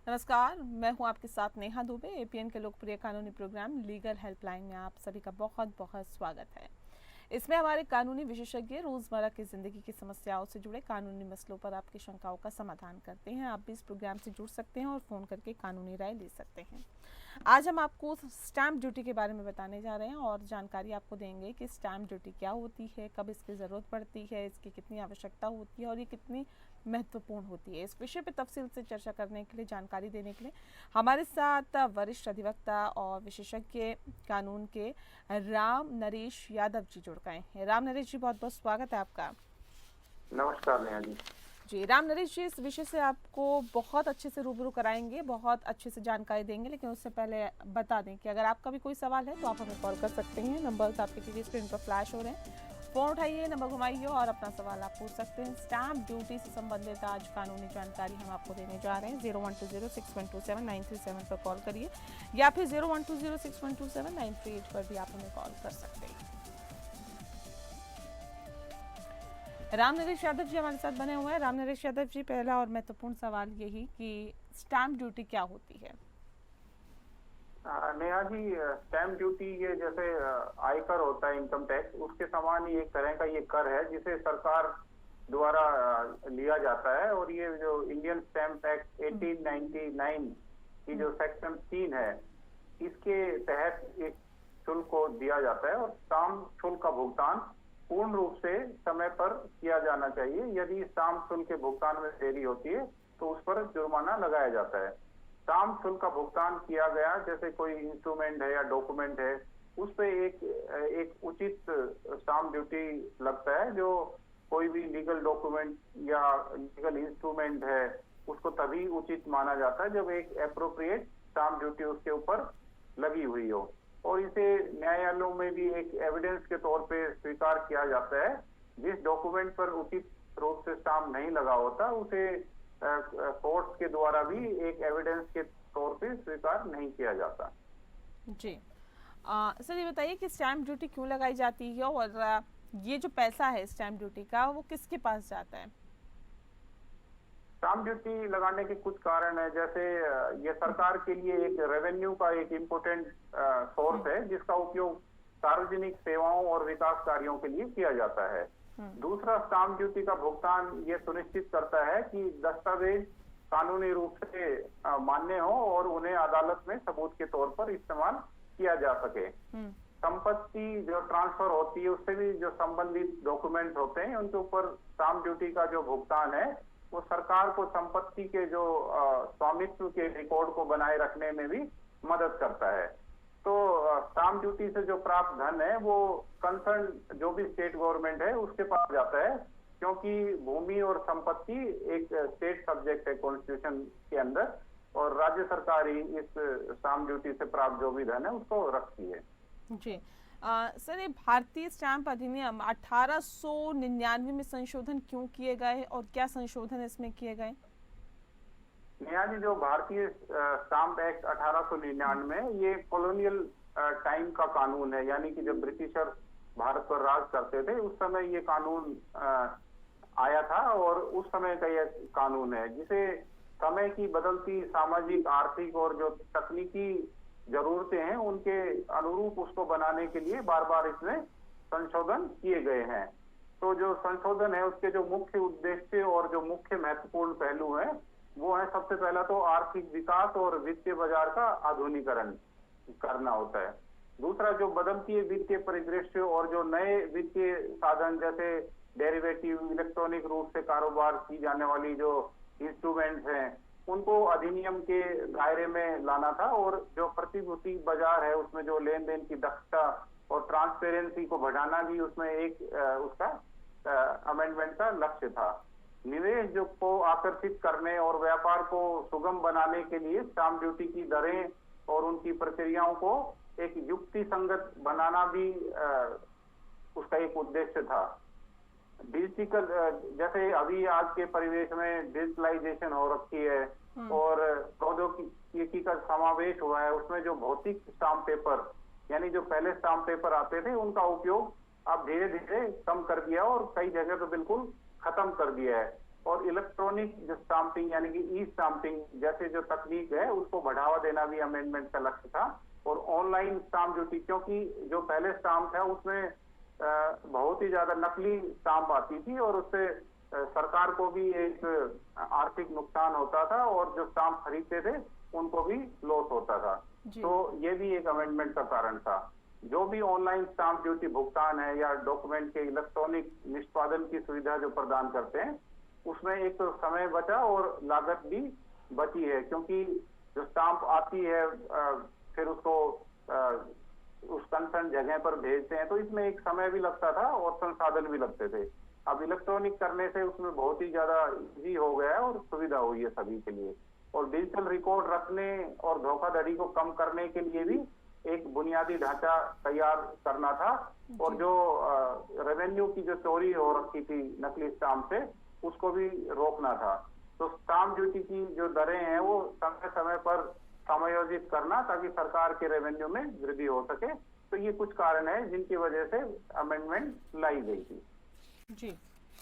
नमस्कार, मैं हूं आपके साथ नेहा दुबे। एपीएन के लोकप्रिय कानूनी प्रोग्राम लीगल हेल्पलाइन में आप सभी का बहुत बहुत स्वागत है। इसमें हमारे कानूनी विशेषज्ञ रोजमर्रा की जिंदगी की समस्याओं से जुड़े कानूनी मसलों पर आपकी शंकाओं का समाधान करते हैं। आप भी इस प्रोग्राम से जुड़ सकते हैं और फोन करके कानूनी राय ले सकते हैं। आज हम आपको स्टैंप ड्यूटी के बारे में बताने जा रहे हैं और जानकारी आपको देंगे कि स्टैंप ड्यूटी क्या होती है, कब इसकी ज़रूरत पड़ती है, इसकी कितनी आवश्यकता होती है और ये कितनी महत्वपूर्ण होती है। इस विषय पर तफसील से चर्चा करने के लिए, जानकारी देने के लिए हमारे साथ वरिष्ठ अधिवक्ता और विशेषज्ञ कानून के राम नरेश यादव जी जुड़ गए हैं। राम नरेश जी, बहुत बहुत स्वागत है आपका। नमस्कार नेहा जी। जी राम नरेश जी, इस विषय से आपको बहुत अच्छे से रूबरू कराएंगे, बहुत अच्छे से जानकारी देंगे, लेकिन उससे पहले बता दें कि अगर आपका भी कोई सवाल है तो आप हमें कॉल कर सकते हैं। नंबर्स आपके टीवी स्क्रीन पर फ्लैश हो रहे हैं। फ़ोन उठाइए, नंबर घुमाइए और अपना सवाल आप पूछ सकते हैं। स्टैंप ड्यूटी से संबंधित आज कानूनी जानकारी हम आपको देने जा रहे हैं। 0120612793 पर कॉल करिए या फिर 0120612793 पर भी आप हमें कॉल कर सकते हैं। राम नरेश यादव जी हमारे साथ बने हुए हैं। राम नरेश यादव जी, पहला और महत्वपूर्ण सवाल यही कि स्टैंप ड्यूटी क्या होती है? नेहा जी, स्टैम्प ड्यूटी ये जैसे आयकर होता है, इनकम टैक्स, उसके समान ही एक तरह का ये कर है जिसे सरकार द्वारा लिया जाता है। और ये जो इंडियन स्टैम्प एक्ट 1899 की जो सेक्शन 3 है, इसके तहत एक शुल्क को दिया जाता है और स्टाम्प शुल्क का भुगतान पूर्ण रूप से समय पर किया जाना चाहिए। यदि स्टाम्प शुल्क के भुगतान में देरी होती है तो उस पर जुर्माना लगाया जाता है। स्टाम्प शुल्क का भुगतान किया गया, जैसे कोई इंस्ट्रूमेंट है या डॉक्यूमेंट है, उस पे एक उचित स्टाम्प ड्यूटी लगता है। जो कोई भी लीगल डॉक्यूमेंट या लीगल इंस्ट्रूमेंट है उसको तभी उचित माना जाता है जब एक एप्रोप्रिएट स्टाम्प ड्यूटी उसके ऊपर लगी हुई हो। और इसे न्यायालयों में भी एक एविडेंस के तौर पे स्वीकार किया जाता है। जिस डॉक्यूमेंट पर उचित रूप से स्टाम्प नहीं लगा होता उसे कोर्ट्स के द्वारा भी एक एविडेंस के तौर पे स्वीकार नहीं किया जाता। जी सर, ये बताइए कि स्टैंप ड्यूटी क्यों लगाई जाती है और ये जो पैसा है स्टैंप ड्यूटी का वो किसके पास जाता है? स्टाम्प ड्यूटी लगाने के कुछ कारण है। जैसे ये सरकार के लिए एक रेवेन्यू का एक इम्पोर्टेंट सोर्स है जिसका उपयोग सार्वजनिक सेवाओं और विकास कार्यों के लिए किया जाता है। दूसरा, स्टाम्प ड्यूटी का भुगतान ये सुनिश्चित करता है कि दस्तावेज कानूनी रूप से मान्य हो और उन्हें अदालत में सबूत के तौर पर इस्तेमाल किया जा सके। संपत्ति जो ट्रांसफर होती है उससे भी जो संबंधित डॉक्यूमेंट होते हैं उनके ऊपर स्टाम्प ड्यूटी का जो भुगतान है वो सरकार को संपत्ति के जो स्वामित्व के रिकॉर्ड को बनाए रखने में भी मदद करता है। तो स्टाम्प ड्यूटी से जो प्राप्त धन है वो कंसर्न जो भी स्टेट गवर्नमेंट है उसके पास जाता है, क्योंकि भूमि और संपत्ति एक स्टेट सब्जेक्ट है कॉन्स्टिट्यूशन के अंदर, और राज्य सरकार ही इस स्टाम्प ड्यूटी से प्राप्त जो भी धन है उसको रखती है। जी सर, ये भारतीय स्टैंप अधिनियम 1899 में संशोधन क्यों किए गए और क्या संशोधन इसमें किए गए? नेहा जी, जो भारतीय स्टाम्प एक्ट 1899 ये कॉलोनियल टाइम का कानून है। यानी कि जब ब्रिटिशर भारत पर राज करते थे उस समय ये कानून आया था और उस समय का ये कानून है जिसे समय की बदलती सामाजिक, आर्थिक और जो तकनीकी जरूरतें हैं उनके अनुरूप उसको बनाने के लिए बार बार इसमें संशोधन किए गए हैं। तो जो संशोधन है उसके जो मुख्य उद्देश्य और जो मुख्य महत्वपूर्ण पहलू है वो है, सबसे पहला तो आर्थिक विकास और वित्तीय बाजार का आधुनिकीकरण करना होता है। दूसरा, जो बदलती वित्तीय परिदृश्य और जो नए वित्तीय साधन जैसे डेरिवेटिव, इलेक्ट्रॉनिक रूप से कारोबार की जाने वाली जो इंस्ट्रूमेंट्स हैं उनको अधिनियम के दायरे में लाना था। और जो प्रतिभूति बाजार है उसमें जो लेन देन की दक्षता और ट्रांसपेरेंसी को बढ़ाना भी उसमें एक उसका अमेंडमेंट का लक्ष्य था। निवेश जो को आकर्षित करने और व्यापार को सुगम बनाने के लिए स्टाम्प ड्यूटी की दरें और उनकी प्रक्रियाओं को एक युक्ति संगत बनाना भी उसका एक उद्देश्य था। डिजिटल, जैसे अभी आज के परिवेश में डिजिटलाइजेशन हो रखी है और प्रौद्योगिकी का समावेश हुआ है, उसमें जो भौतिक स्टाम्प पेपर यानी जो पहले स्टाम्प पेपर आते थे उनका उपयोग अब धीरे धीरे कम कर दिया और कई जगह तो बिल्कुल खत्म कर दिया है। और इलेक्ट्रॉनिक जो स्टाम्पिंग यानी कि ई स्टाम्पिंग जैसे जो तकनीक है उसको बढ़ावा देना भी अमेंडमेंट का लक्ष्य था। और ऑनलाइन स्टाम्प ड्यूटी, क्योंकि जो पहले स्टाम्प था उसमें बहुत ही ज्यादा नकली स्टाम्प आती थी और उससे सरकार को भी एक आर्थिक नुकसान होता था और जो स्टाम्प खरीदते थे उनको भी लॉस होता था। तो ये भी एक अमेंडमेंट का कारण था। जो भी ऑनलाइन स्टाम्प ड्यूटी भुगतान है या डॉक्यूमेंट के इलेक्ट्रॉनिक निष्पादन की सुविधा जो प्रदान करते हैं उसमें एक तो समय बचा और लागत भी बची है, क्योंकि जो स्टाम्प आती है फिर उसको उस कंसर्न जगह पर भेजते हैं तो इसमें एक समय भी लगता था और संसाधन भी लगते थे। अब इलेक्ट्रॉनिक करने से उसमें बहुत ही ज्यादा इजी हो गया है और सुविधा हुई है सभी के लिए। और डिजिटल रिकॉर्ड रखने और धोखाधड़ी को कम करने के लिए भी एक बुनियादी ढांचा तैयार करना था। और जो रेवेन्यू की जो चोरी हो रखी थी नकली स्टाम्प से उसको भी रोकना था। तो स्टाम्प ड्यूटी की जो दरें हैं वो समय समय पर समायोजित करना ताकि सरकार के रेवेन्यू में वृद्धि हो सके। तो ये कुछ कारण है जिनकी वजह से अमेंडमेंट लाई गई थी। जी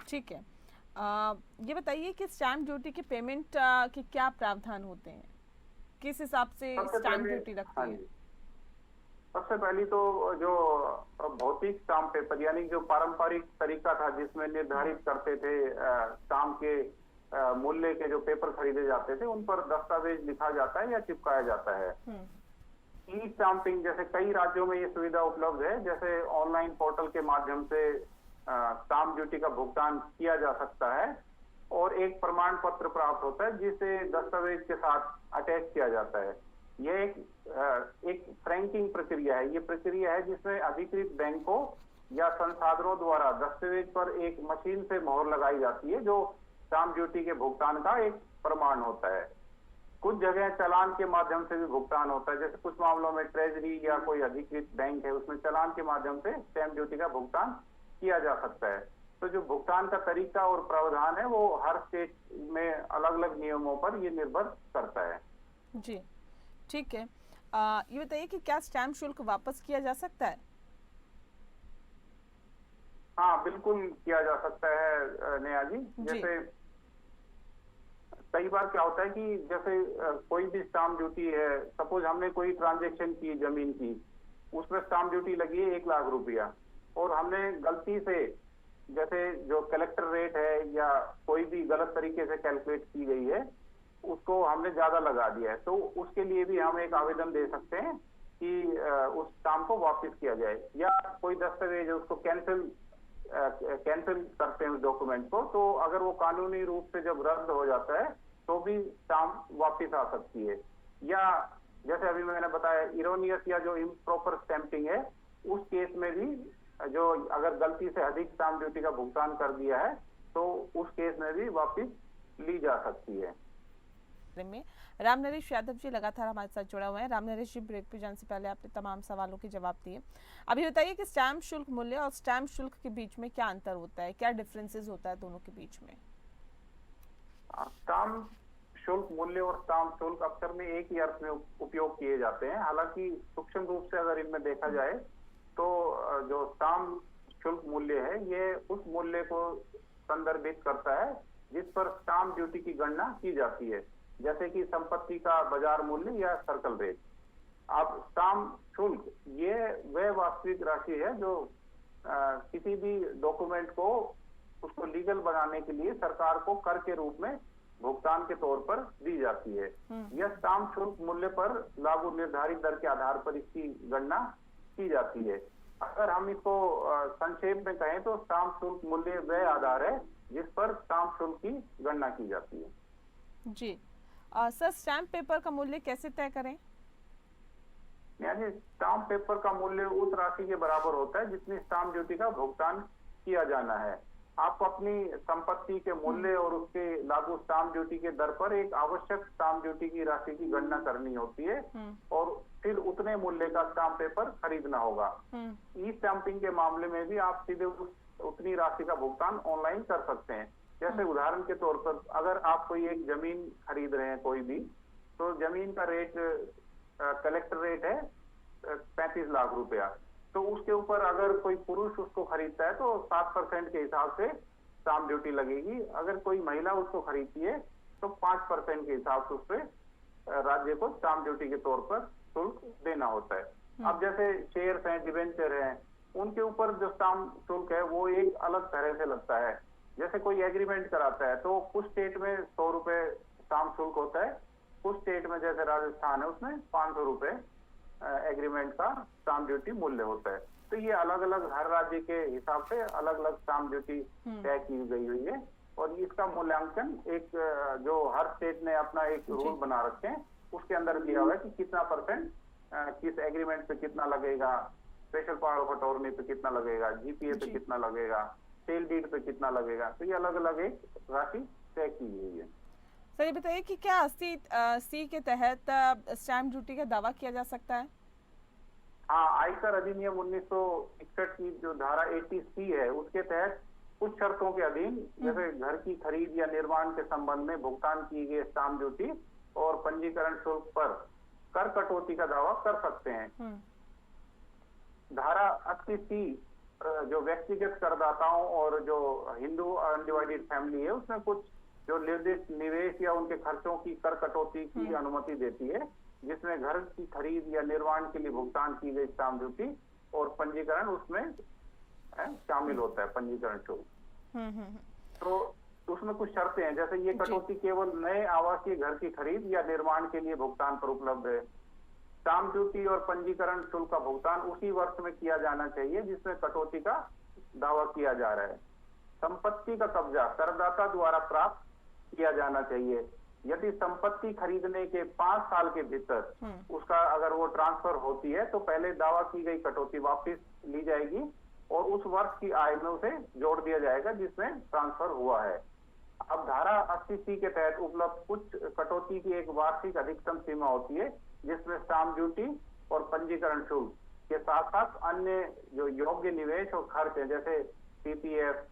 ठीक है। ये बताइए कि स्टैम्प ड्यूटी के पेमेंट के क्या प्रावधान होते हैं, किस हिसाब से स्टैम्प ड्यूटी रखती है? सबसे पहली तो जो भौतिक स्टाम्प पेपर यानी जो पारंपरिक तरीका था जिसमें निर्धारित करते थे स्टाम्प के मूल्य के जो पेपर खरीदे जाते थे उन पर दस्तावेज लिखा जाता है या चिपकाया जाता है। ई स्टाम्पिंग जैसे कई राज्यों में ये सुविधा उपलब्ध है, जैसे ऑनलाइन पोर्टल के माध्यम से स्टाम्प ड्यूटी का भुगतान किया जा सकता है और एक प्रमाण पत्र प्राप्त होता है जिसे दस्तावेज के साथ अटैच किया जाता है। यह एक फ्रैंकिंग प्रक्रिया है। ये प्रक्रिया है जिसमें अधिकृत बैंकों या संसाधनों द्वारा दस्तावेज पर एक मशीन से मोहर लगाई जाती है जो स्टाम्प ड्यूटी के भुगतान का एक प्रमाण होता है। कुछ जगह चालान के माध्यम से भी भुगतान होता है, जैसे कुछ मामलों में ट्रेजरी या कोई अधिकृत बैंक है उसमें चालान के माध्यम से स्टैम्प ड्यूटी का भुगतान किया जा सकता है। तो जो भुगतान का तरीका और प्रावधान है वो हर स्टेट में अलग अलग नियमों पर ये निर्भर करता है। जी ठीक है। ये बताइए कि क्या स्टैम्प शुल्क वापस किया जा सकता है? हाँ बिल्कुल किया जा सकता है नेहा जी। जैसे कई बार क्या होता है कि जैसे कोई भी स्टाम्प ड्यूटी है, सपोज हमने कोई ट्रांजैक्शन की जमीन की, उसमें स्टाम्प ड्यूटी लगी है 1 लाख रुपया और हमने गलती से जैसे जो कलेक्टर रेट है या कोई भी गलत तरीके से कैलकुलेट की गई है उसको हमने ज्यादा लगा दिया है, तो उसके लिए भी हम एक आवेदन दे सकते हैं कि उस स्टाम्प को वापस किया जाए। या कोई दस्तावेज है उसको कैंसिल करते हैं उस डॉक्यूमेंट को, तो अगर वो कानूनी रूप से जब रद्द हो जाता है तो भी स्टाम्प वापस आ सकती है। या जैसे अभी मैंने बताया इरोनियस या जो इम्प्रॉपर स्टैंपिंग है उस केस में भी जो अगर गलती से अधिक स्टाम्प ड्यूटी का भुगतान कर दिया है तो उस केस में भी वापस ली जा सकती है। में राम नरेश यादव जी लगातार हमारे साथ जुड़ा हुआ है। राम नरेश जी, ब्रेक पे जाने से पहले आपने तमाम सवालों के जवाब दिए। अभी बताइए कि स्टैम्प शुल्क मूल्य और स्टैम्प शुल्क के बीच में क्या अंतर होता है, क्या डिफरेंसेस होता है दोनों के बीच में? स्टाम्प शुल्क मूल्य और स्टाम्प शुल्क अक्सर में एक ही अर्थ में उपयोग किए जाते हैं। हालांकि सूक्ष्म रूप से अगर इनमें देखा जाए तो जो स्टाम्प शुल्क मूल्य है ये उस मूल्य को संदर्भित करता है जिस पर स्टाम्प ड्यूटी की गणना की जाती है, जैसे कि संपत्ति का बाजार मूल्य या सर्कल रेट। अब स्टाम्प शुल्क ये वह वास्तविक राशि है जो किसी भी डॉक्यूमेंट को उसको लीगल बनाने के लिए सरकार को कर के रूप में भुगतान के तौर पर दी जाती है। यह स्टाम्प शुल्क मूल्य पर लागू निर्धारित दर के आधार पर इसकी गणना की जाती है। अगर हम इसको संक्षेप में कहें तो स्टाम्प शुल्क मूल्य वह आधार है जिस पर स्टाम्प शुल्क की गणना की जाती है। जी सर, स्टैम्प पेपर का मूल्य कैसे तय करें? यानी स्टाम्प पेपर का मूल्य उस राशि के बराबर होता है जितनी स्टाम्प ड्यूटी का भुगतान किया जाना है। आपको अपनी संपत्ति के मूल्य और उसके लागू स्टाम्प ड्यूटी के दर पर एक आवश्यक स्टाम्प ड्यूटी की राशि की गणना करनी होती है और फिर उतने मूल्य का स्टाम्प पेपर खरीदना होगा। ई स्टाम्पिंग के मामले में भी आप सीधे उतनी राशि का भुगतान ऑनलाइन कर सकते हैं। जैसे उदाहरण के तौर पर अगर आप कोई एक जमीन खरीद रहे हैं कोई भी, तो जमीन का रेट कलेक्टर रेट है 35 लाख रुपया, तो उसके ऊपर अगर कोई पुरुष उसको खरीदता है तो 7% के हिसाब से स्टाम्प ड्यूटी लगेगी। अगर कोई महिला उसको खरीदती है तो 5% के हिसाब से उस पर राज्य को स्टाम्प ड्यूटी के तौर पर शुल्क देना होता है। अब जैसे शेयर्स हैं, डिबेंचर हैं, उनके ऊपर जो स्टाम्प शुल्क है वो एक अलग तरह से लगता है। जैसे कोई एग्रीमेंट कराता है तो कुछ स्टेट में 100 रुपए स्टाम्प शुल्क होता है, कुछ स्टेट में जैसे राजस्थान है उसमें 500 रुपए एग्रीमेंट का स्टाम्प ड्यूटी मूल्य होता है। तो ये अलग अलग हर राज्य के हिसाब से अलग अलग स्टाम्प ड्यूटी तय की गई हुई है और इसका मूल्यांकन एक जो हर स्टेट ने अपना एक रूल बना रखे हैं उसके अंदर दिया हुआ है कि कितना परसेंट किस एग्रीमेंट पे कितना लगेगा, स्पेशल पावर ऑफ अटॉर्नी पे कितना लगेगा, जीपीए पे कितना लगेगा, सेल डीड पे कितना लगेगा। तो ये अलग अलग एक राशि तय की हुई है। सर ये बताइए कि क्या 80C के तहत स्टैम्प ड्यूटी का दावा किया जा सकता है? हाँ, आयकर अधिनियम 1961 की जो धारा 80C है उसके तहत कुछ शर्तों के अधीन जैसे घर की खरीद या निर्माण के संबंध में भुगतान की गई स्टाम्प ड्यूटी और पंजीकरण शुल्क पर कर कटौती का दावा कर सकते हैं। धारा 80C जो व्यक्तिगत करदाताओं और जो हिंदू अनडिवाइडेड फैमिली है उसमें कुछ जो निर्दिष्ट निवेश या उनके खर्चों की कर कटौती की अनुमति देती है, जिसमें घर की खरीद या निर्माण के लिए भुगतान की गई स्टाम्प ड्यूटी और पंजीकरण उसमें शामिल होता है, पंजीकरण शुल्क। तो उसमें कुछ शर्तें हैं, जैसे ये कटौती केवल नए आवासीय घर की खरीद या निर्माण के लिए भुगतान पर उपलब्ध है। स्टाम्प ड्यूटी और पंजीकरण शुल्क का भुगतान उसी वर्ष में किया जाना चाहिए जिसमें कटौती का दावा किया जा रहा है। संपत्ति का कब्जा करदाता द्वारा प्राप्त किया जाना चाहिए। यदि संपत्ति खरीदने के 5 साल के भीतर उसका अगर वो ट्रांसफर होती है तो पहले दावा की गई कटौती वापस ली जाएगी और उस वर्ष की आय में उसे जोड़ दिया जाएगा जिसमें ट्रांसफर हुआ है। अब धारा 80C के तहत उपलब्ध कुछ कटौती की एक वार्षिक अधिकतम सीमा होती है जिसमें स्टाम्प ड्यूटी और पंजीकरण शुल्क के साथ साथ अन्य जो योग्य निवेश और खर्च है जैसे पीपीएफ,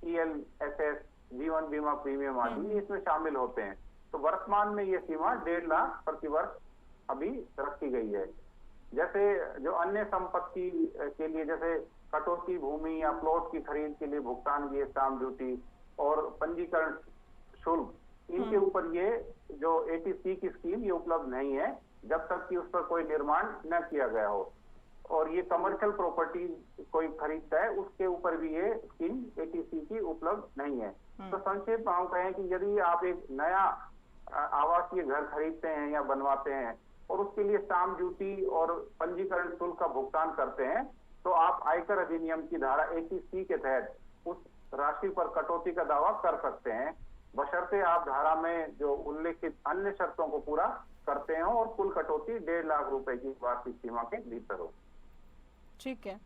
ईएलएसएस, जीवन बीमा प्रीमियम आदि इसमें शामिल होते हैं। तो वर्तमान में ये सीमा 1.5 लाख प्रति वर्ष अभी रखी गई है। जैसे जो अन्य संपत्ति के लिए जैसे कटौती भूमि या प्लॉट की खरीद के लिए भुगतान की स्टाम्प ड्यूटी और पंजीकरण शुल्क, इनके ऊपर ये जो 80C की स्कीम ये उपलब्ध नहीं है जब तक कि उस पर कोई निर्माण न किया गया हो। और ये कमर्शियल प्रॉपर्टी कोई खरीदता है उसके ऊपर भी ये स्कीम 80C की उपलब्ध नहीं है। तो संक्षेप में हम कहें कि यदि आप एक नया आवासीय घर खरीदते हैं या बनवाते हैं और उसके लिए स्टाम्प ड्यूटी और पंजीकरण शुल्क का भुगतान करते हैं तो आप आयकर अधिनियम की धारा 80C के तहत उस राशि पर कटौती का दावा कर सकते हैं, बशर्ते आप धारा में जो उल्लेखित अन्य शर्तों को पूरा करते हो और कुल कटौती 1.5 लाख रुपए की वार्षिक सीमा के भीतर हो। ठीक है।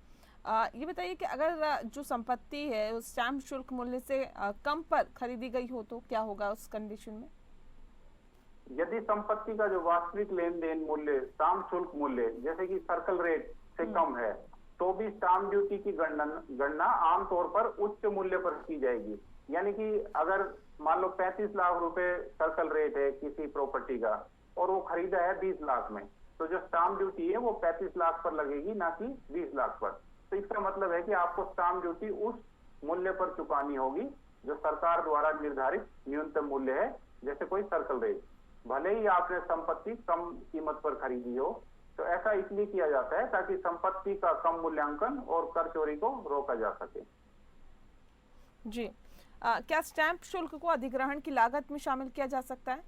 ये बताइए कि अगर जो संपत्ति है उस स्टैम्प शुल्क मूल्य से कम पर खरीदी गई हो तो क्या होगा उस कंडीशन में? यदि संपत्ति का जो वास्तविक लेन देन मूल्य स्टाम्प शुल्क मूल्य जैसे कि सर्कल रेट से कम है तो भी स्टाम्प ड्यूटी की गणना आमतौर पर उच्च मूल्य पर की जाएगी। यानी कि अगर मान लो 35 लाख रुपए सर्कल रेट है किसी प्रॉपर्टी का और वो खरीदा है 20 लाख में, तो जो स्टाम्प ड्यूटी है वो 35 लाख पर लगेगी ना कि 20 लाख पर। तो इसका मतलब है कि आपको स्टाम्प ड्यूटी उस मूल्य पर चुकानी होगी जो सरकार द्वारा निर्धारित न्यूनतम मूल्य है, जैसे कोई सर्कल रेट, भले ही आपने संपत्ति कम कीमत पर खरीदी हो। तो ऐसा इसलिए किया जाता है ताकि संपत्ति का कम मूल्यांकन और कर चोरी को रोका जा सके। जी, क्या स्टैम्प शुल्क को अधिग्रहण की लागत में शामिल किया जा सकता है?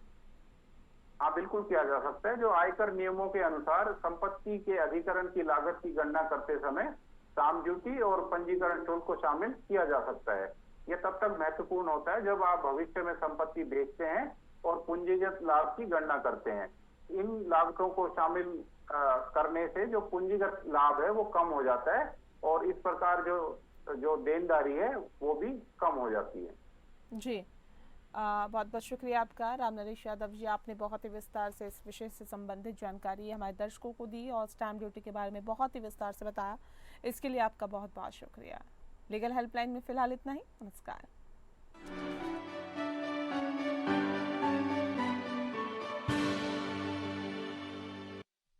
हाँ, बिल्कुल किया जा सकता है। जो आयकर नियमों के अनुसार संपत्ति के अधिग्रहण की लागत की गणना करते समय स्टाम्प ड्यूटी और पंजीकरण शुल्क को शामिल किया जा सकता है। यह तब तक महत्वपूर्ण होता है जब आप भविष्य में संपत्ति बेचते हैं और पूंजीगत लाभ की गणना करते हैं। इन लागतों को शामिल करने से जो पूंजीगत लाभ है वो कम हो जाता है और इस प्रकार जो देनदारी है वो भी कम हो जाती है। जी, बहुत बहुत शुक्रिया आपका राम नरेश यादव जी, आपने बहुत ही विस्तार से इस विषय से संबंधित जानकारी हमारे दर्शकों को दी और स्टैम्प ड्यूटी के बारे में बहुत ही विस्तार से बताया। इसके लिए आपका बहुत बहुत शुक्रिया। लीगल हेल्पलाइन में फिलहाल इतना ही। नमस्कार।